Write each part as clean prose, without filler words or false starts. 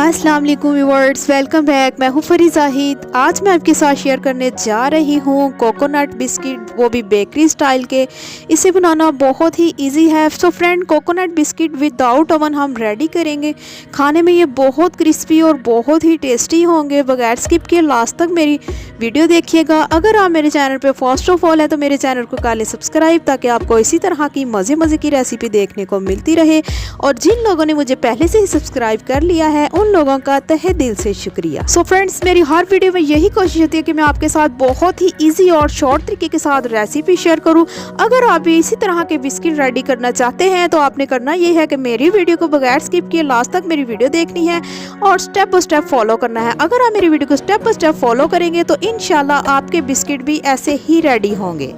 अस्सलाम वालेकुम viewers, welcome back. मैं हूँ फरी जाहिद। आज मैं आपके साथ शेयर करने जा रही हूँ कोकोनट बिस्किट, वो भी बेकरी स्टाइल के। इसे बनाना बहुत ही इजी है। So friend, coconut biscuit without oven हम रेडी करेंगे। खाने में ये बहुत क्रिस्पी और बहुत ही टेस्टी होंगे। बगैर स्किप किए लास्ट तक मेरी वीडियो देखिएगा। अगर आप मेरे चैनल पर फर्स्ट ऑफ ऑल है तो मेरे चैनल को कर लें सब्सक्राइब, ताकि आपको इसी तरह की मज़े की रेसिपी देखने को मिलती रहे। और जिन लोगों ने मुझे पहले से ही सब्सक्राइब कर लिया है उन लोगों का तहे दिल से शुक्रिया। सो फ्रेंड्स, मेरी हर वीडियो में यही कोशिश होती है कि मैं आपके साथ बहुत ही इजी और शॉर्ट तरीके के साथ रेसिपी शेयर करूं। अगर आप भी इसी तरह के बिस्किट रेडी करना चाहते हैं तो आपने करना ये है कि मेरी वीडियो को बगैर स्किप किए लास्ट तक मेरी वीडियो देखनी है और स्टेप बाय स्टेप फॉलो करना है। अगर आप मेरी वीडियो को स्टेप बाय स्टेप फॉलो करेंगे तो इंशाल्लाह आपके बिस्किट भी ऐसे ही रेडी होंगे।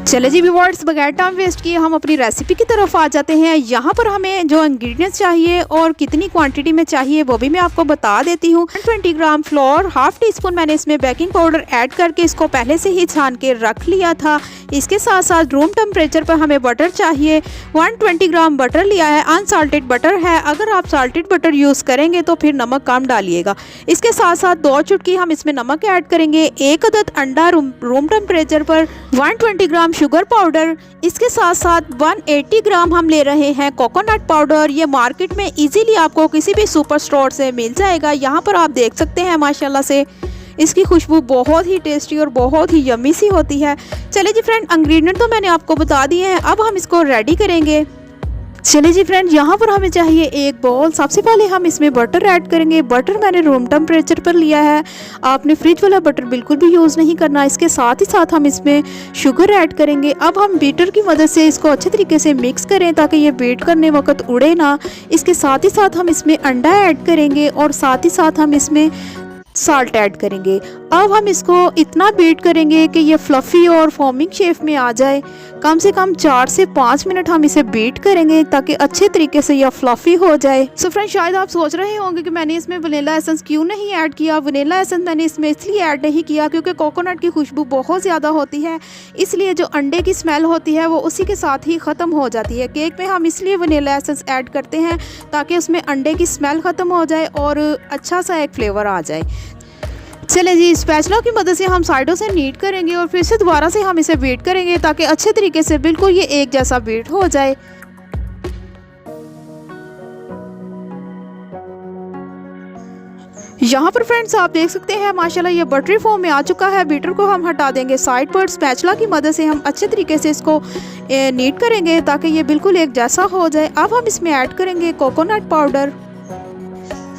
चले जी व्यूअर्स, बगैर टाइम वेस्ट किए हम अपनी रेसिपी की तरफ आ जाते हैं। यहाँ पर हमें जो इंग्रेडिएंट्स चाहिए और कितनी क्वांटिटी में चाहिए वो भी मैं आपको बता देती हूँ। 120 ग्राम फ्लोर, हाफ टी स्पून मैंने इसमें बेकिंग पाउडर ऐड करके इसको पहले से ही छान के रख लिया था। इसके साथ साथ रूम टेम्परेचर पर हमें बटर चाहिए। 120 ग्राम बटर लिया है, अनसाल्टेड बटर है। अगर आप साल्टेड बटर यूज़ करेंगे तो फिर नमक कम डालिएगा। इसके साथ साथ 2 चुटकी हम इसमें नमक ऐड करेंगे। 1 अदद अंडा रूम टेम्परेचर पर, 120 ग्राम शुगर पाउडर। इसके साथ साथ 180 ग्राम हम ले रहे हैं कोकोनट पाउडर। ये मार्केट में इजीली आपको किसी भी सुपर स्टोर से मिल जाएगा। यहाँ पर आप देख सकते हैं माशाल्लाह से इसकी खुशबू बहुत ही टेस्टी और बहुत ही यम्मी सी होती है। चले जी फ्रेंड, इंग्रेडिएंट तो मैंने आपको बता दिए हैं, अब हम इसको रेडी करेंगे। चलिए जी फ्रेंड, यहाँ पर हमें चाहिए एक बाउल। सबसे पहले हम इसमें बटर ऐड करेंगे। बटर मैंने रूम टेम्परेचर पर लिया है, आपने फ्रिज वाला बटर बिल्कुल भी यूज़ नहीं करना। इसके साथ ही साथ हम इसमें शुगर ऐड करेंगे। अब हम बीटर की मदद से इसको अच्छे तरीके से मिक्स करें ताकि ये बीट करने वक्त उड़े ना। इसके साथ ही साथ हम इसमें अंडा ऐड करेंगे और साथ ही साथ हम इसमें साल्ट ऐड करेंगे। अब हम इसको इतना बीट करेंगे कि ये फ्लफ़ी और फॉर्मिंग शेप में आ जाए। कम से कम 4 से 5 मिनट हम इसे बीट करेंगे ताकि अच्छे तरीके से यह फ्लफ़ी हो जाए। सो फ्रेंड, शायद आप सोच रहे होंगे कि मैंने इसमें वनीला एसेंस क्यों नहीं ऐड किया। वनीला एसेंस मैंने इसमें इसलिए ऐड नहीं किया क्योंकि कोकोनट की खुशबू बहुत ज़्यादा होती है, इसलिए जो अंडे की स्मेल होती है वो उसी के साथ ही ख़त्म हो जाती है। केक में हम इसलिए वनीला एसेंस ऐड करते हैं ताकि उसमें अंडे की स्मेल ख़त्म हो जाए और अच्छा सा एक फ्लेवर आ जाए। चले जी, स्पैचुला की मदद से हम साइडों से नीट करेंगे और फिर से दोबारा से हम इसे बीट करेंगे ताकि अच्छे तरीके से बिल्कुल ये एक जैसा बीट हो जाए। यहाँ पर फ्रेंड्स आप देख सकते हैं माशाल्लाह ये बटरी फॉर्म में आ चुका है। बीटर को हम हटा देंगे साइड पर। स्पैचुला की मदद से हम अच्छे तरीके से इसको नीट करेंगे ताकि ये बिल्कुल एक जैसा हो जाए। अब हम इसमें ऐड करेंगे कोकोनट पाउडर,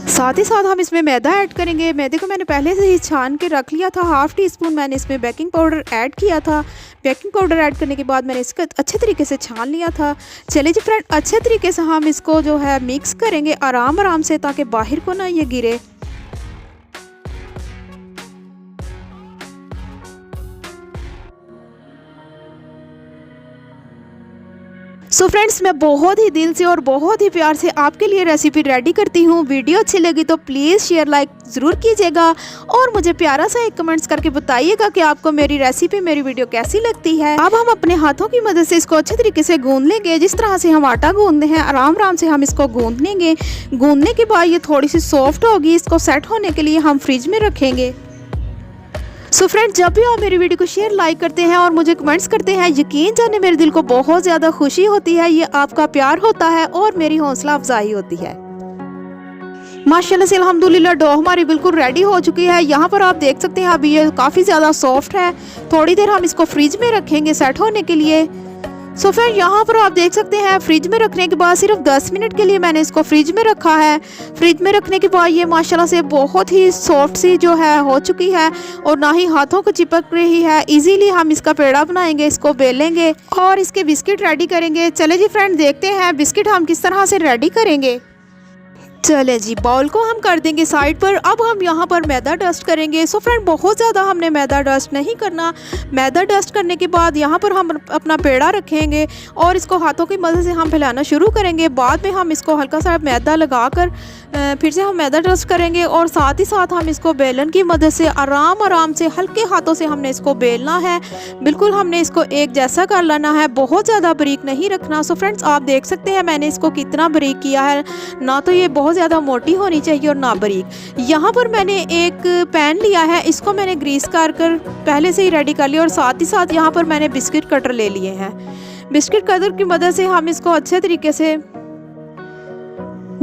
साथ ही साथ हम इसमें मैदा ऐड करेंगे। मैदे को मैंने पहले से ही छान के रख लिया था। हाफ टी स्पून मैंने इसमें बेकिंग पाउडर ऐड किया था। बेकिंग पाउडर ऐड करने के बाद मैंने इसको अच्छे तरीके से छान लिया था। चलिए जी फ्रेंड, अच्छे तरीके से हम इसको जो है मिक्स करेंगे आराम से, ताकि बाहर को ना ये गिरे। सो फ्रेंड्स, मैं बहुत ही दिल से और बहुत ही प्यार से आपके लिए रेसिपी रेडी करती हूँ। वीडियो अच्छी लगी तो प्लीज़ शेयर लाइक ज़रूर कीजिएगा और मुझे प्यारा सा एक कमेंट्स करके बताइएगा कि आपको मेरी रेसिपी, मेरी वीडियो कैसी लगती है। अब हम अपने हाथों की मदद से इसको अच्छे तरीके से गूंद लेंगे। जिस तरह से हम आटा गूंदते हैं आराम से हम इसको गूंद लेंगे। गूंदने के बाद ये थोड़ी सी सॉफ्ट होगी। इसको सेट होने के लिए हम फ्रिज में रखेंगे। सो फ्रेंड्स, जब भी आप मेरी वीडियो को शेयर लाइक करते हैं और मुझे कमेंट्स करते हैं, यकीन जाने मेरे दिल को बहुत ज़्यादा खुशी होती है। ये आपका प्यार होता है और मेरी हौसला अफजाई होती है। माशाल्लाह से अल्हम्दुलिल्लाह डो हमारी बिल्कुल रेडी हो चुकी है। यहाँ पर आप देख सकते हैं अभी ये काफ़ी ज़्यादा सॉफ्ट है। थोड़ी देर हम इसको फ्रिज में रखेंगे सेट होने के लिए। सो फिर यहाँ पर आप देख सकते हैं फ्रिज में रखने के बाद सिर्फ 10 मिनट के लिए मैंने इसको फ्रिज में रखा है। फ्रिज में रखने के बाद ये माशाल्लाह से बहुत ही सॉफ्ट सी जो है हो चुकी है और ना ही हाथों को चिपक रही है। इजीली हम इसका पेड़ा बनाएंगे, इसको बेलेंगे और इसके बिस्किट रेडी करेंगे। चले जी फ्रेंड, देखते हैं बिस्किट हम किस तरह से रेडी करेंगे। चले जी, बाउल को हम कर देंगे साइड पर। अब हम यहाँ पर मैदा डस्ट करेंगे। सो फ्रेंड, बहुत ज़्यादा हमने मैदा डस्ट नहीं करना। मैदा डस्ट करने के बाद यहाँ पर हम अपना पेड़ा रखेंगे और इसको हाथों की मदद से हम फैलाना शुरू करेंगे। बाद में हम इसको हल्का सा मैदा लगाकर फिर से हम मैदा डस्ट करेंगे और साथ ही साथ हम इसको बेलन की मदद से आराम से हल्के हाथों से हमने इसको बेलना है। बिल्कुल हमने इसको एक जैसा कर लेना है, बहुत ज़्यादा बारीक नहीं रखना। सो फ्रेंड्स, आप देख सकते हैं मैंने इसको कितना बारीक किया है। ना तो ये बहुत ज़्यादा मोटी होनी चाहिए और ना बारीक। यहाँ पर मैंने एक पैन लिया है, इसको मैंने ग्रीस कर पहले से ही रेडी कर लिया और साथ ही साथ यहाँ पर मैंने बिस्किट कटर ले लिए हैं। बिस्किट कटर की मदद से हम इसको अच्छे तरीके से,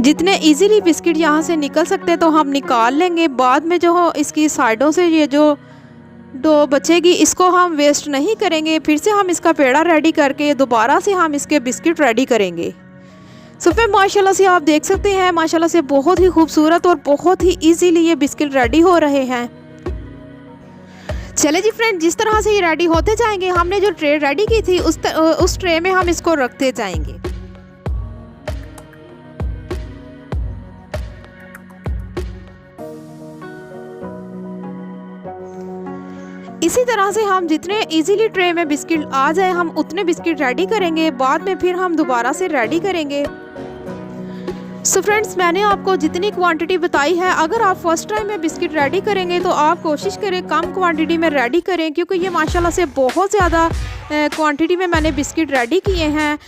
जितने इजीली बिस्किट यहाँ से निकल सकते तो हम निकाल लेंगे। बाद में जो इसकी साइडों से ये जो डो बचेगी इसको हम वेस्ट नहीं करेंगे। फिर से हम इसका पेड़ा रेडी करके दोबारा से हम इसके बिस्किट रेडी करेंगे। सो फिर माशाल्लाह से आप देख सकते हैं, माशाल्लाह से बहुत ही खूबसूरत और बहुत ही इजीली ये बिस्किट रेडी हो रहे हैं। चले जी फ्रेंड, जिस तरह से ये रेडी होते जाएंगे, हमने जो ट्रे रेडी की थी उस ट्रे में हम इसको रखते जाएंगे। इसी तरह से हम जितने इजीली ट्रे में बिस्किट आ जाए हम उतने बिस्किट रेडी करेंगे। बाद में फिर हम दोबारा से रेडी करेंगे। सो फ्रेंड्स, मैंने आपको जितनी क्वांटिटी बताई है, अगर आप फर्स्ट टाइम में बिस्किट रेडी करेंगे तो आप कोशिश करें कम क्वांटिटी में रेडी करें, क्योंकि ये माशाल्लाह से बहुत ज़्यादा क्वांटिटी में मैंने बिस्किट रेडी किए हैं।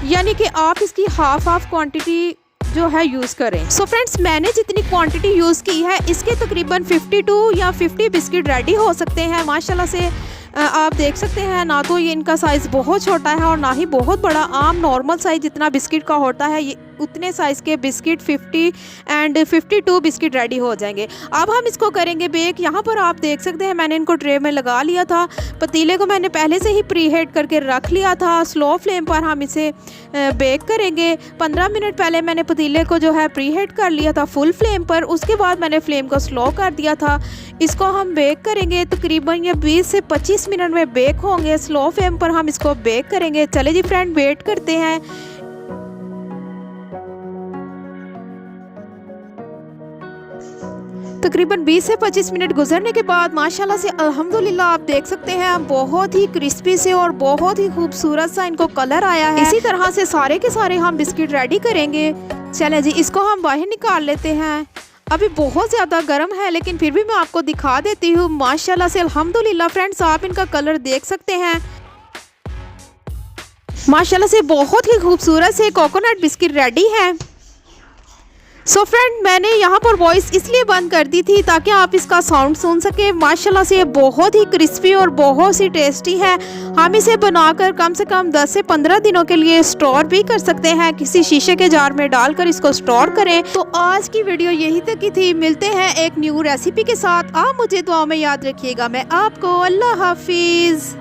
यानी कि आप इसकी हाफ क्वांटिटी जो है यूज़ करें। सो फ्रेंड्स, मैंने जितनी क्वांटिटी यूज़ की है इसके तकरीबन 52 या 50 बिस्किट रेडी हो सकते हैं। माशाल्लाह से आप देख सकते हैं, ना तो ये इनका साइज़ बहुत छोटा है और ना ही बहुत बड़ा। आम नॉर्मल साइज़ जितना बिस्किट का होता है ये उतने साइज़ के बिस्किट 50 एंड 52 बिस्किट रेडी हो जाएंगे। अब हम इसको करेंगे बेक। यहाँ पर आप देख सकते हैं मैंने इनको ट्रे में लगा लिया था। पतीले को मैंने पहले से ही प्री हीट करके रख लिया था। स्लो फ्लेम पर हम इसे बेक करेंगे। 15 मिनट पहले मैंने पतीले को जो है प्री हीट कर लिया था फुल फ्लेम पर। उसके बाद मैंने फ्लेम को स्लो कर दिया था। इसको हम बेक करेंगे, तकरीबन ये 20 से 25 मिनट में बेक होंगे। स्लो फ्लेम पर हम इसको बेक करेंगे। चले जी फ्रेंड, वेट करते हैं। तकरीबन 20 से 25 मिनट गुजरने के बाद माशाल्लाह से अल्हम्दुलिल्लाह आप देख सकते हैं बहुत ही क्रिस्पी से और बहुत ही खूबसूरत सा इनको कलर आया है। इसी तरह से सारे के सारे हम बिस्किट रेडी करेंगे। चले जी, इसको हम बाहर निकाल लेते हैं। अभी बहुत ज़्यादा गर्म है लेकिन फिर भी मैं आपको दिखा देती हूँ। माशाल्लाह से अल्हम्दुलिल्लाह फ्रेंड्स, आप इनका कलर देख सकते हैं। माशाल्लाह से बहुत ही खूबसूरत से कोकोनट बिस्किट रेडी है। सो फ्रेंड, मैंने यहाँ पर वॉइस इसलिए बंद कर दी थी ताकि आप इसका साउंड सुन सके। माशाल्लाह से ये बहुत ही क्रिस्पी और बहुत सी टेस्टी है। हम इसे बनाकर कम से कम 10 से 15 दिनों के लिए स्टोर भी कर सकते हैं। किसी शीशे के जार में डालकर इसको स्टोर करें। तो आज की वीडियो यही तक की थी। मिलते हैं एक न्यू रेसिपी के साथ। आप मुझे दुआ में याद रखिएगा। मैं आपको, अल्लाह हाफिज़।